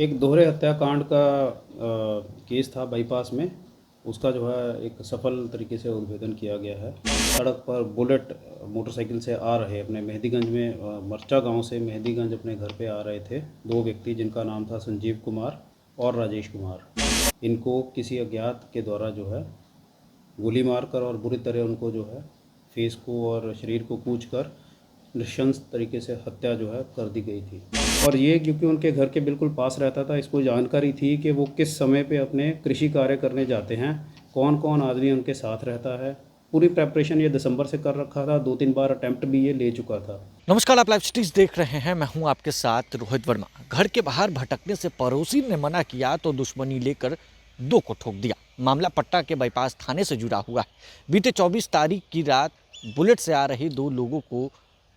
एक दोहरे हत्याकांड का केस था बाईपास में। उसका जो है एक सफल तरीके से उद्भेदन किया गया है। सड़क पर बुलेट मोटरसाइकिल से आ रहे अपने मेहंदीगंज में मरचा गांव से मेहंदीगंज अपने घर पे आ रहे थे दो व्यक्ति, जिनका नाम था संजीव कुमार और राजेश कुमार। इनको किसी अज्ञात के द्वारा जो है गोली मारकर और बुरी तरह उनको जो है फेस को और शरीर को कूचकर नृशंस तरीके से हत्या जो है कर दी गई थी। और ये क्योंकि उनके घर के बिल्कुल पास रहता था, इसको जानकारी थी कि वो किस समय पे अपने कृषि कार्य करने जाते हैं, कौन कौन आदमी उनके साथ रहता है। पूरी प्रेपरेशन ये दिसंबर से कर रखा था, 2-3 बार अटैम्प्ट भी ये ले चुका था। नमस्कार, आप लाइव सिटीज देख रहे हैं। मैं हूं आपके साथ रोहित वर्मा। घर के बाहर भटकने से पड़ोसी ने मना किया तो दुश्मनी लेकर दो को ठोक दिया। मामला पट्टा के बाईपास थाने से जुड़ा हुआ है। बीते 24 तारीख की रात बुलेट से आ रहे दो लोगों को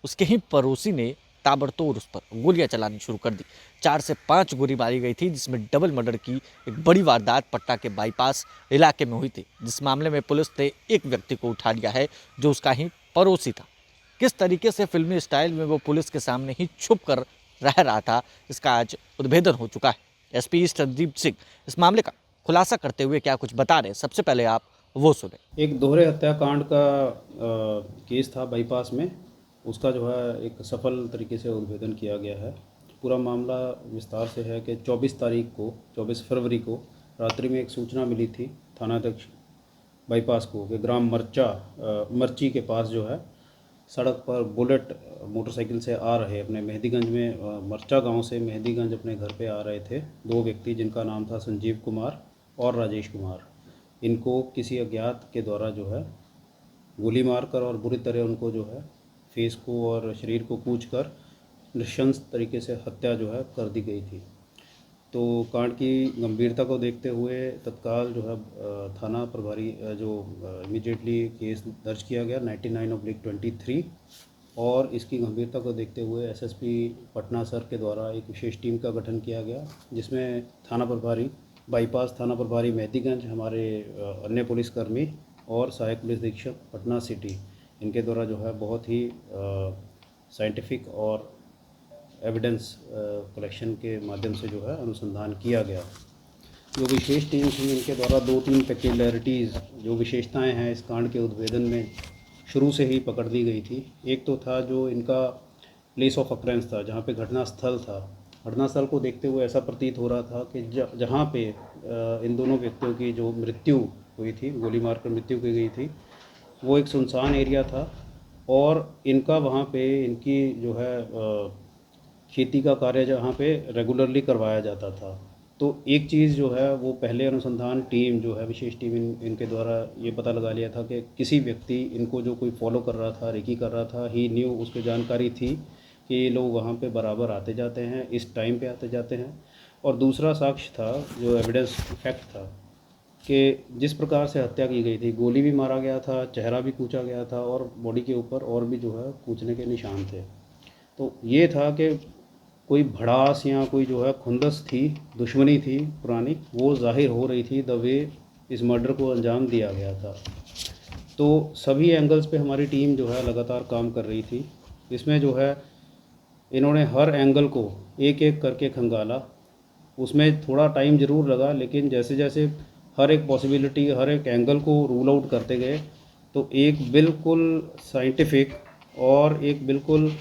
उसके ही पड़ोसी ने ताबड़तोड़ उस पर गोलियां चलानी शुरू कर दी। 4 से 5 गोली मारी गई थी, जिसमें डबल मर्डर की एक बड़ी वारदात पट्टा के बाईपास इलाके में हुई थी। जिस मामले में पुलिस ने एक व्यक्ति को उठा लिया है जो उसका ही पड़ोसी था। किस तरीके से फिल्मी स्टाइल में वो पुलिस के सामने ही छुप कर रह रहा था, इसका आज उद्भेदन हो चुका है। एसपी संदीप सिंह इस मामले का खुलासा करते हुए क्या कुछ बता रहे हैं, सबसे पहले आप वो सुने। एक दोहरे हत्याकांड का केस था बाईपास में। उसका जो है एक सफल तरीके से उद्भेदन किया गया है। पूरा मामला विस्तार से है कि 24 फरवरी को रात्रि में एक सूचना मिली थी थानाध्यक्ष बाईपास को कि ग्राम मर्ची के पास जो है सड़क पर बुलेट मोटरसाइकिल से आ रहे अपने मेहंदीगंज में मरचा गांव से मेहंदीगंज अपने घर पे आ रहे थे दो व्यक्ति, जिनका नाम था संजीव कुमार और राजेश कुमार। इनको किसी अज्ञात के द्वारा जो है गोली मारकर और बुरी तरह उनको जो है फेस को और शरीर को कूचकर नृशंस तरीके से हत्या जो है कर दी गई थी। तो कांड की गंभीरता को देखते हुए तत्काल जो है थाना प्रभारी जो इमीडिएटली केस दर्ज किया गया 99/23। और इसकी गंभीरता को देखते हुए एसएसपी पटना सर के द्वारा एक विशेष टीम का गठन किया गया, जिसमें थाना प्रभारी बाईपास, थाना प्रभारी मेहंदीगंज, हमारे अन्य पुलिसकर्मी और सहायक पुलिस अधीक्षक पटना सिटी, इनके द्वारा जो है बहुत ही साइंटिफिक और एविडेंस कलेक्शन के माध्यम से जो है अनुसंधान किया गया। जो विशेष टीम थी, इनके द्वारा 2-3 पेक्यूलरिटीज़ जो विशेषताएं हैं इस कांड के उद्भेदन में शुरू से ही पकड़ ली गई थी। एक तो था जो इनका प्लेस ऑफ अक्रेंस था, जहाँ पे घटनास्थल था। घटनास्थल को देखते हुए ऐसा प्रतीत हो रहा था कि जहाँ पे इन दोनों व्यक्तियों की जो मृत्यु हुई थी, गोली मारकर मृत्यु की गई थी, वो एक सुनसान एरिया था। और इनका वहाँ पे इनकी जो है खेती का कार्य जहाँ पे रेगुलरली करवाया जाता था। तो एक चीज़ जो है वो पहले अनुसंधान टीम जो है विशेष टीम इनके द्वारा ये पता लगा लिया था कि किसी व्यक्ति इनको जो कोई फॉलो कर रहा था, रेकी कर रहा था, ही न्यू, उसको जानकारी थी कि ये लोग वहाँ पे बराबर आते जाते हैं, इस टाइम पे आते जाते हैं। और दूसरा साक्ष्य था, जो एविडेंस फैक्ट था, कि जिस प्रकार से हत्या की गई थी, गोली भी मारा गया था, चेहरा भी कूचा गया था और बॉडी के ऊपर और भी जो है कूचने के निशान थे। तो ये था कि कोई भड़ास या कोई जो है खुंदस थी, दुश्मनी थी पुरानी, वो जाहिर हो रही थी द वे इस मर्डर को अंजाम दिया गया था। तो सभी एंगल्स पे हमारी टीम जो है लगातार काम कर रही थी। इसमें जो है इन्होंने हर एंगल को एक एक करके खंगाला। उसमें थोड़ा टाइम ज़रूर लगा, लेकिन जैसे जैसे हर एक पॉसिबिलिटी, हर एक एंगल को रूल आउट करते गए, तो एक बिल्कुल साइंटिफिक और एक बिल्कुल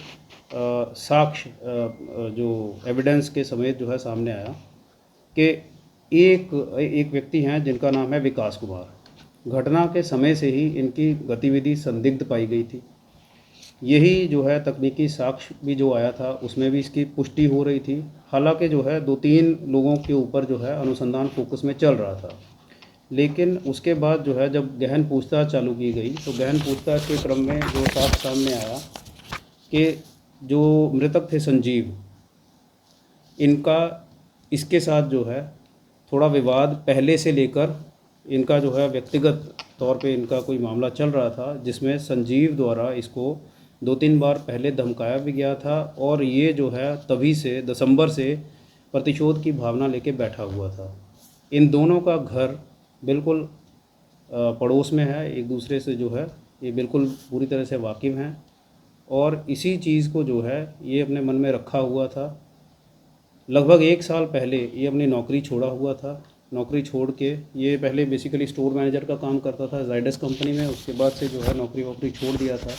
साक्ष्य जो एविडेंस के समेत जो है सामने आया कि एक एक व्यक्ति हैं जिनका नाम है विकास कुमार। घटना के समय से ही इनकी गतिविधि संदिग्ध पाई गई थी। यही जो है तकनीकी साक्ष्य भी जो आया था उसमें भी इसकी पुष्टि हो रही थी। हालांकि जो है 2-3 लोगों के ऊपर जो है अनुसंधान फोकस में चल रहा था, लेकिन उसके बाद जो है जब गहन पूछताछ चालू की गई, तो गहन पूछताछ के क्रम में जो साक्ष्य सामने आया कि जो मृतक थे संजीव, इनका इसके साथ जो है थोड़ा विवाद पहले से लेकर इनका जो है व्यक्तिगत तौर पे इनका कोई मामला चल रहा था, जिसमें संजीव द्वारा इसको 2-3 बार पहले धमकाया भी गया था। और ये जो है तभी से दिसंबर से प्रतिशोध की भावना लेके बैठा हुआ था। इन दोनों का घर बिल्कुल पड़ोस में है, एक दूसरे से जो है ये बिल्कुल पूरी तरह से वाकिफ़ हैं। और इसी चीज़ को जो है ये अपने मन में रखा हुआ था लगभग 1 साल पहले ये अपनी नौकरी छोड़ा हुआ था। नौकरी छोड़ के ये पहले बेसिकली स्टोर मैनेजर का काम करता था जायडस कंपनी में, उसके बाद से जो है नौकरी वोकरी छोड़ दिया था।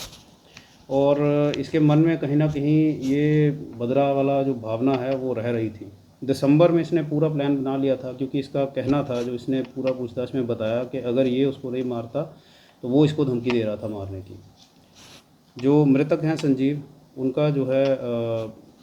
और इसके मन में कहीं ना कहीं ये बदरा वाला जो भावना है वो रह रही थी। दिसंबर में इसने पूरा प्लान बना लिया था, क्योंकि इसका कहना था, जो इसने पूरा पूछताछ में बताया, कि अगर ये उसको नहीं मारता तो वो इसको धमकी दे रहा था मारने की। जो मृतक हैं संजीव, उनका जो है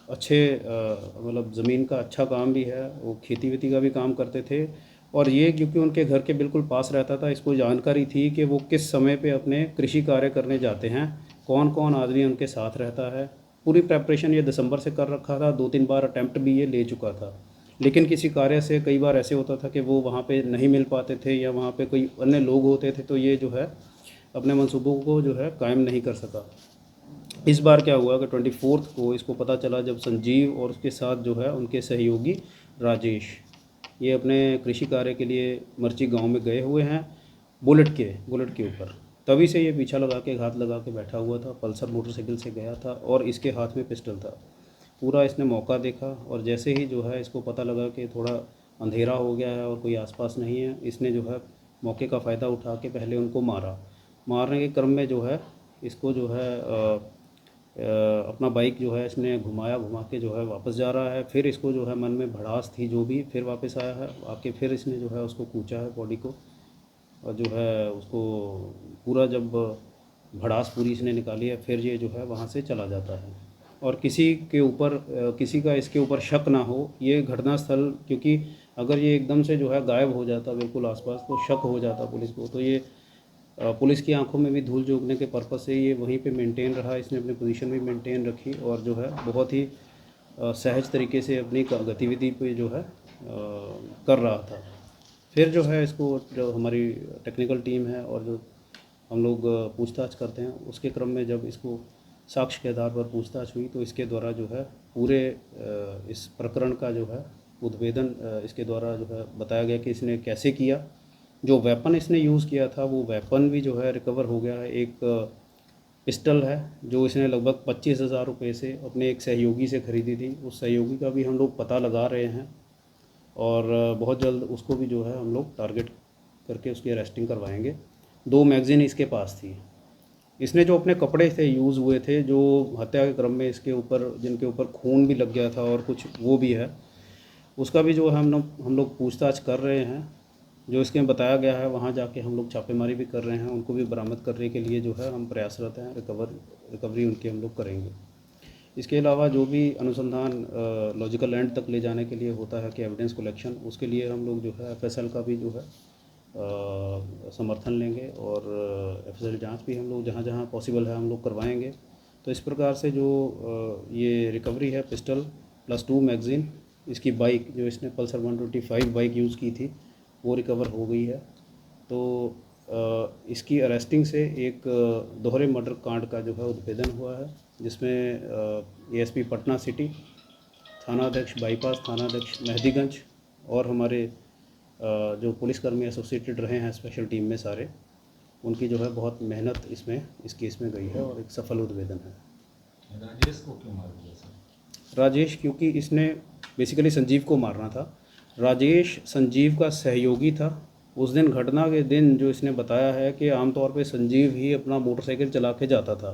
अच्छे मतलब ज़मीन का अच्छा काम भी है, वो खेती वेती का भी काम करते थे। और ये क्योंकि उनके घर के बिल्कुल पास रहता था, इसको जानकारी थी कि वो किस समय पे अपने कृषि कार्य करने जाते हैं, कौन कौन आदमी उनके साथ रहता है। पूरी प्रेपरेशन ये दिसंबर से कर रखा था, 2-3 बार अटैम्प्ट भी ये ले चुका था। लेकिन किसी कार्य से कई बार ऐसे होता था कि वो वहाँ पे नहीं मिल पाते थे, या वहाँ पे कोई अन्य लोग होते थे, तो ये जो है अपने मंसूबों को जो है कायम नहीं कर सका। इस बार क्या हुआ कि 24 को इसको पता चला, जब संजीव और उसके साथ जो है उनके सहयोगी राजेश, ये अपने कृषि कार्य के लिए मर्ची गांव में गए हुए हैं बुलेट के ऊपर। तभी से ये पीछा लगा के, घात लगा के बैठा हुआ था। पल्सर मोटरसाइकिल से गया था और इसके हाथ में पिस्टल था। पूरा इसने मौका देखा, और जैसे ही जो है इसको पता लगा कि थोड़ा अंधेरा हो गया है और कोई आसपास नहीं है, इसने जो है मौके का फ़ायदा उठा के पहले उनको मारा। मारने के क्रम में जो है इसको जो है अपना बाइक जो है इसने घुमा के जो है वापस जा रहा है। फिर इसको जो है मन में भड़ास थी जो भी, फिर वापस आया है, आके फिर इसने जो है उसको कूचा है बॉडी को, और जो है उसको पूरा जब भड़ास पूरी इसने निकाली है, फिर ये जो है वहाँ से चला जाता है। और किसी के ऊपर किसी का इसके ऊपर शक ना हो, ये घटना स्थल, क्योंकि अगर ये एकदम से जो है गायब हो जाता बिल्कुल आसपास, तो शक हो जाता पुलिस को। तो ये पुलिस की आंखों में भी धूल झोंकने के पर्पज़ से ये वहीं पे मेंटेन रहा, इसने अपनी पोजीशन भी मेंटेन रखी, और जो है बहुत ही सहज तरीके से अपनी गतिविधि पे जो है कर रहा था। फिर जो है इसको, जो हमारी टेक्निकल टीम है और जो हम लोग पूछताछ करते हैं, उसके क्रम में जब इसको साक्ष्य के आधार पर पूछताछ हुई, तो इसके द्वारा जो है पूरे इस प्रकरण का जो है उद्भेदन इसके द्वारा जो है बताया गया कि इसने कैसे किया। जो वेपन इसने यूज़ किया था, वो वेपन भी जो है रिकवर हो गया है। एक पिस्टल है जो इसने लगभग 25,000 रुपये से अपने एक सहयोगी से ख़रीदी थी। उस सहयोगी का भी हम लोग पता लगा रहे हैं, और बहुत जल्द उसको भी जो है हम लोग टारगेट करके उसकी अरेस्टिंग करवाएंगे। 2 मैगज़ीन इसके पास थी। इसने जो अपने कपड़े थे यूज़ हुए थे, जो हत्या के क्रम में इसके ऊपर, जिनके ऊपर खून भी लग गया था और कुछ वो भी है, उसका भी जो है हम लोग पूछताछ कर रहे हैं। जो इसके बताया गया है, वहाँ जाके हम लोग छापेमारी भी कर रहे हैं, उनको भी बरामद करने के लिए जो है हम प्रयासरत हैं। रिकवरी उनकी हम लोग करेंगे। इसके अलावा जो भी अनुसंधान लॉजिकल एंड तक ले जाने के लिए होता है कि एविडेंस कलेक्शन, उसके लिए हम लोग जो है एफएसएल का भी जो है समर्थन लेंगे, और एफएसएल जांच भी हम लोग जहाँ जहाँ पॉसिबल है हम लोग करवाएंगे। तो इस प्रकार से जो ये रिकवरी है, पिस्टल प्लस 2 मैगज़ीन, इसकी बाइक जो इसने पल्सर 125 बाइक यूज़ की थी, वो रिकवर हो गई है। तो इसकी अरेस्टिंग से एक दोहरे मर्डर कांड का जो है उद्भेदन हुआ है, जिसमें एएसपी पटना सिटी, थानाध्यक्ष बाईपास, थानाध्यक्ष मेहदीगंज, और हमारे जो पुलिसकर्मी एसोसिएटेड रहे हैं स्पेशल टीम में सारे, उनकी जो है बहुत मेहनत इसमें इस केस में गई है, और एक सफल उद्भेदन है। राजेश को क्यों मार दिया सर? राजेश, क्योंकि इसने बेसिकली संजीव को मारना था। राजेश संजीव का सहयोगी था। उस दिन, घटना के दिन, जो इसने बताया है कि आमतौर पे संजीव ही अपना मोटरसाइकिल चला के जाता था।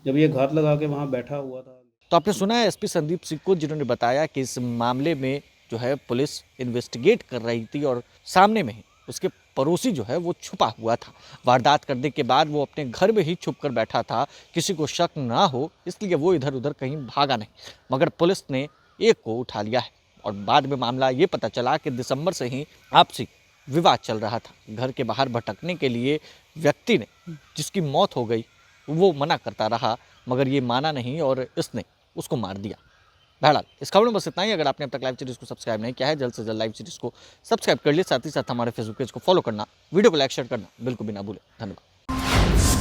जब ये घात लगा के वहाँ बैठा हुआ था। तो आपने सुना है एसपी संदीप सिंह को, जिन्होंने बताया कि इस मामले में जो है पुलिस इन्वेस्टिगेट कर रही थी, और सामने में ही उसके पड़ोसी जो है वो छुपा हुआ था। वारदात करने के बाद वो अपने घर में ही छुप कर बैठा था, किसी को शक ना हो इसलिए वो इधर उधर कहीं भागा नहीं। मगर पुलिस ने एक को उठा लिया है, और बाद में मामला ये पता चला कि दिसंबर से ही आपसी विवाद चल रहा था। घर के बाहर भटकने के लिए व्यक्ति ने, जिसकी मौत हो गई, वो मना करता रहा, मगर ये माना नहीं और इसने उसको मार दिया। बहरहाल इस खबर में बस इतना ही। अगर आपने अब तक लाइव सीरीज को सब्सक्राइब नहीं किया है, जल्द से जल्द लाइव सीरीज को सब्सक्राइब कर लिए। साथ ही साथ हमारे फेसबुक पेज को फॉलो करना, वीडियो को लाइक शेयर करना बिल्कुल भी ना भूलें। धन्यवाद।